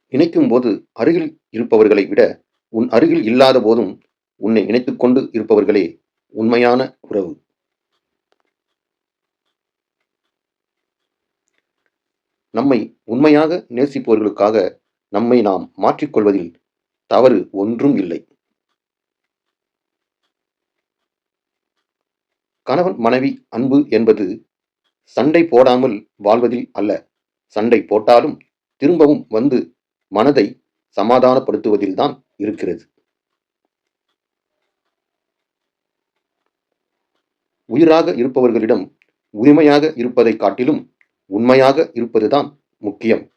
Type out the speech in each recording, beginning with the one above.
நினைக்கும் போது அருகில் இருப்பவர்களை விட உன் அருகில் இல்லாத போதும் உன்னை நினைத்துக் கொண்டு இருப்பவர்களே உண்மையான உறவு. நம்மை உண்மையாக நேசிப்பவர்களுக்காக நம்மை நாம் மாற்றிக்கொள்வதில் தவறு ஒன்றும் இல்லை. கணவன் மனைவி அன்பு என்பது சண்டை போடாமல் வாழ்வதில் அல்ல. சண்டை போட்டாலும் திரும்பவும் வந்து மனதை சமாதானப்படுத்துவதில்தான் இருக்கிறது. உயிராக இருப்பவர்களிடம் உரிமையாக இருப்பதைக் காட்டிலும் உண்மையாக இருப்பதுதான் முக்கியம்.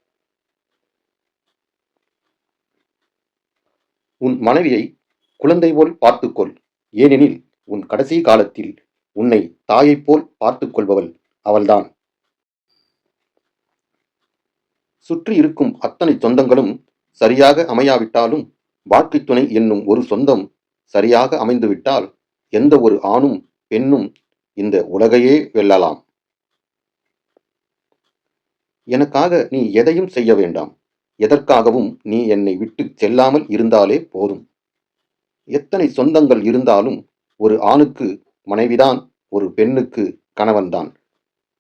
உன் மனைவியை குழந்தை போல் பார்த்துக்கொள். ஏனெனில் உன் கடைசி காலத்தில் உன்னை தாயைப் போல் பார்த்துக் கொள்பவள் அவள்தான். சுற்றி இருக்கும் அத்தனை சொந்தங்களும் சரியாக அமையாவிட்டாலும் வாழ்க்கைத் துணை என்னும் ஒரு சொந்தம் சரியாக அமைந்துவிட்டால் எந்த ஒரு ஆணும் பெண்ணும் இந்த உலகையே வெல்லலாம். எனக்காக நீ எதையும் செய்ய வேண்டாம். எதற்காகவும் நீ என்னை விட்டுச் செல்லாமல் இருந்தாலே போதும். எத்தனை சொந்தங்கள் இருந்தாலும் ஒரு ஆணுக்கு மனைவிதான், ஒரு பெண்ணுக்கு கணவன்தான்.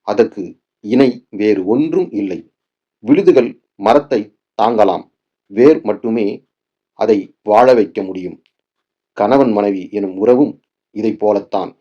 அதற்கு இணை வேறு ஒன்றும் இல்லை. விழுதுகள் மரத்தை தாங்கலாம், வேர் மட்டுமே அதை வாழ வைக்க முடியும். கணவன் மனைவி எனும் உறவும் இதைப் போலத்தான்.